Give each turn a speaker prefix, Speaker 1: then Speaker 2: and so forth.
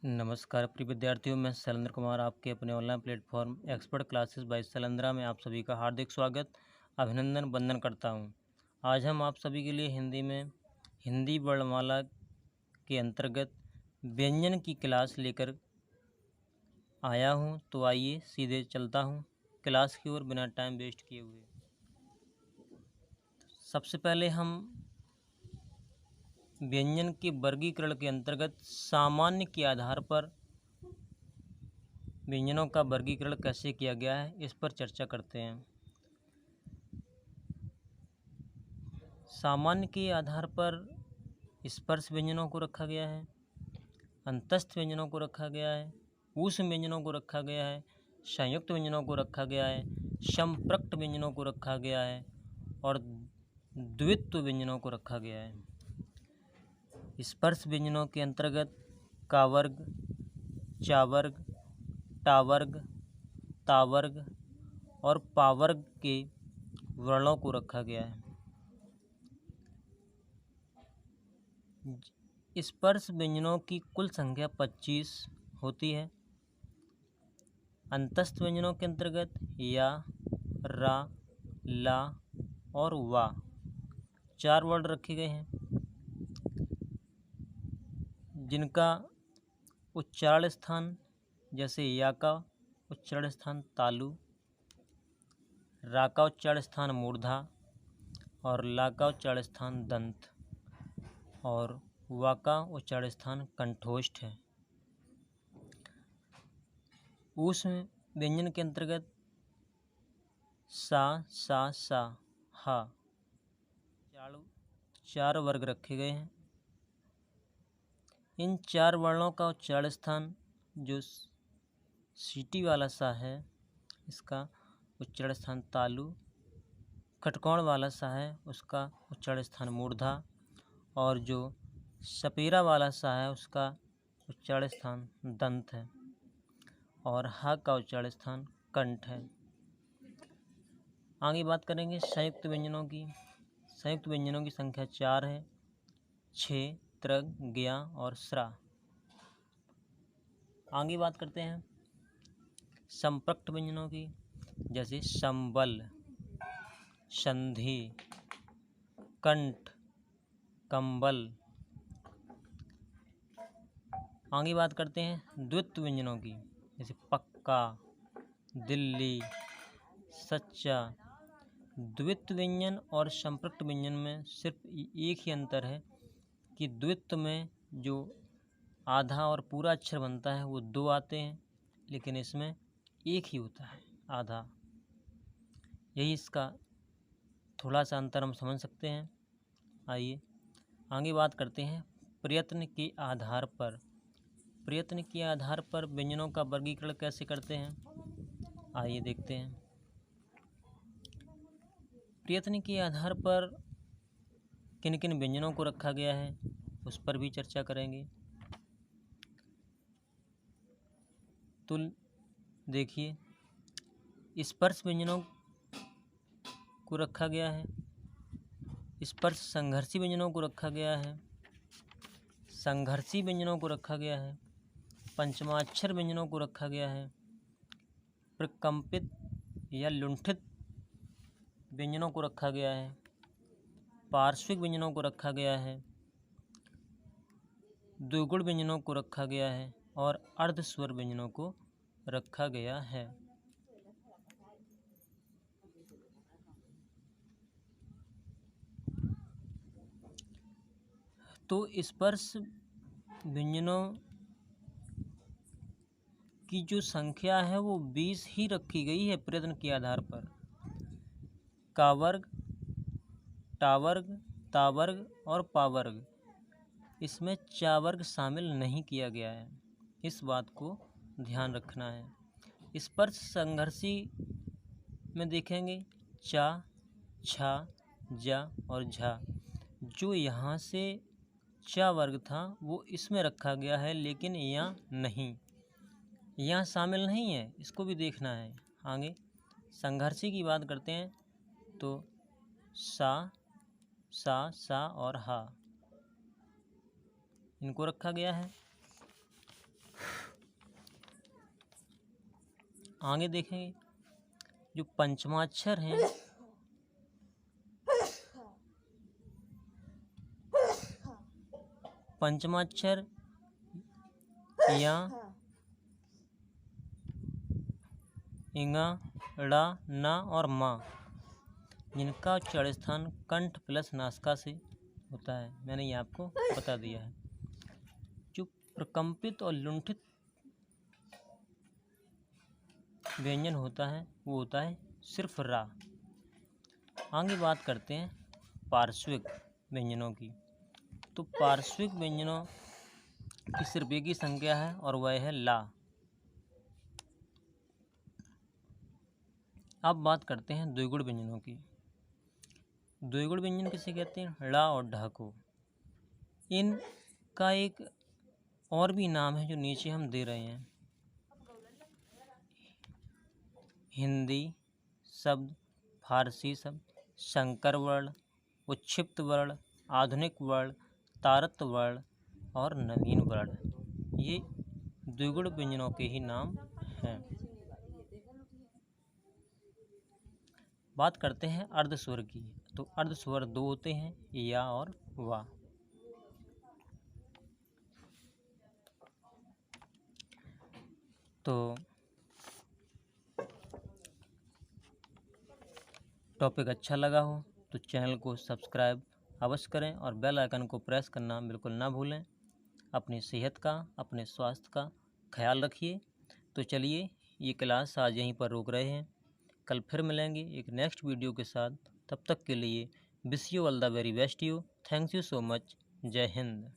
Speaker 1: नमस्कार प्रिय विद्यार्थियों, मैं शैलेंद्र कुमार आपके अपने online platform expert classes bye Shailendra में आप सभी का हार्दिक स्वागत, अभिनंदन, वंदन करता हूं। आज हम आप सभी के लिए हिंदी वर्णमाला के अंतर्गत व्यंजन की क्लास लेकर आया हूं। तो आइए सीधे चलता हूं क्लास की ओर बिना टाइम वेस्ट किए हुए। सबसे पहले हम व्यंजन के वर्गीकरण के अंतर्गत सामान्य के आधार पर व्यंजनों का वर्गीकरण कैसे किया गया है, इस पर चर्चा करते हैं। सामान्य के आधार पर स्पर्श व्यंजनों को रखा गया है, अंतस्थ व्यंजनों को रखा गया है, ऊष्म व्यंजनों को रखा गया है, संयुक्त व्यंजनों को रखा गया है, संप्रक्त व्यंजनों को रखा गया है और द्वित्व व्यंजनों को रखा गया है। स्पर्श व्यंजनों के अंतर्गत का वर्ग, चा वर्ग, टा वर्ग, ता वर्ग और पा वर्ग के वर्णों को रखा गया है। स्पर्श व्यंजनों की कुल संख्या 25 होती है। अंतस्थ व्यंजनों के अंतर्गत या, रा, ला और वा 4 वर्ड रखे गए हैं, जिनका उच्चारण स्थान जैसे या का उच्चारण स्थान तालु, रा का उच्चारण स्थान मूर्धा और ला का उच्चारण स्थान दंत और वा का उच्चारण स्थान कंठोष्ठ है। ऊष्म व्यंजन के अंतर्गत सा, सा, हा 4 वर्ग रखे गए हैं। इन 4 वर्णों का उच्चारण स्थान जो सीटी वाला सा है, इसका उच्चारण स्थान तालु, खटकोण वाला सा है उसका उच्चारण स्थान मूर्धा और जो सपेरा वाला सा है उसका उच्चारण स्थान दंत है और हा का उच्चारण स्थान कंठ है। आगे बात करेंगे संयुक्त व्यंजनों की। संयुक्त व्यंजनों की संख्या 4 है, छे, त्रग, ज्ञा और स्रा। आगे बात करते हैं संप्रक्त व्यंजनों की, जैसे संबल, संधि, कंठ, कंबल। आगे बात करते हैं द्वित्व व्यंजनों की, जैसे पक्का, दिल्ली, सच्चा। द्वित्व व्यंजन और संप्रक्त व्यंजन में सिर्फ एक ही अंतर है कि द्वित्व में जो आधा और पूरा अक्षर बनता है वो 2 आते हैं, लेकिन इसमें एक ही होता है, आधा। यही इसका थोड़ा सा अंतर हम समझ सकते हैं। आइए आगे बात करते हैं प्रयत्न के आधार पर। प्रयत्न के आधार पर व्यंजनों का वर्गीकरण कैसे करते हैं, आइए देखते हैं। प्रयत्न के आधार पर किन किन व्यंजनों को रखा गया है उस पर भी चर्चा करेंगे। तो देखिए, स्पर्श व्यंजनों को रखा गया है, स्पर्श संघर्षी व्यंजनों को रखा गया है, संघर्षी व्यंजनों को रखा गया है, पंचमाक्षर व्यंजनों को रखा गया है, प्रकंपित या लुंठित व्यंजनों को रखा गया है, पार्श्विक व्यंजनों को रखा गया है, द्विगुण व्यंजनों को रखा गया है और अर्धस्वर व्यंजनों को रखा गया है। तो स्पर्श व्यंजनों की जो संख्या है वो 20 ही रखी गई है प्रयत्न के आधार पर। का वर्ग, टा वर्ग, ता वर्ग और पा वर्ग, इसमें चा वर्ग शामिल नहीं किया गया है, इस बात को ध्यान रखना है। स्पर्श संघर्षी में देखेंगे चा, छा, जा और झा। जो यहाँ से चा वर्ग था वो इसमें रखा गया है, लेकिन यहाँ नहीं, यहाँ शामिल नहीं है, इसको भी देखना है। आगे संघर्षी की बात करते हैं तो सा, सा और हा, इनको रखा गया है। आगे देखेंगे जो पंचमाक्षर हैं पंचमाक्षर या इंगा ड़ा ना और मा, जिनका उच्चारण स्थान कंठ प्लस नासिका से होता है, मैंने ये आपको बता दिया है। जो प्रकंपित और लुंठित व्यंजन होता है वो होता है सिर्फ रा। आगे बात करते हैं पार्श्विक व्यंजनों की। तो पार्श्विक व्यंजनों की सिर्फ एक ही संख्या है और वह है ला। अब बात करते हैं द्विगुण व्यंजनों की। द्विगुण व्यंजन किसे कहते हैं? ड़ा और ढ को। इनका एक और भी नाम है जो नीचे हम दे रहे हैं। हिंदी शब्द, फारसी शब्द, संकर वर्ण, उच्छिप्त वर्ण, आधुनिक वर्ण, तारत वर्ण और नवीन वर्ण, ये द्विगुण व्यंजनों के ही नाम हैं। बात करते हैं अर्ध स्वर की। तो अर्ध स्वर दो होते हैं, या और वा। तो टॉपिक अच्छा लगा हो तो चैनल को सब्सक्राइब अवश्य करें और बेल आइकन को प्रेस करना बिल्कुल ना भूलें। अपनी सेहत का, अपने स्वास्थ्य का ख्याल रखिए। तो चलिए, ये क्लास आज यहीं पर रोक रहे हैं। कल फिर मिलेंगे एक नेक्स्ट वीडियो के साथ। तब तक के लिए wish you all the very best you. Thanks you so much. जय हिंद।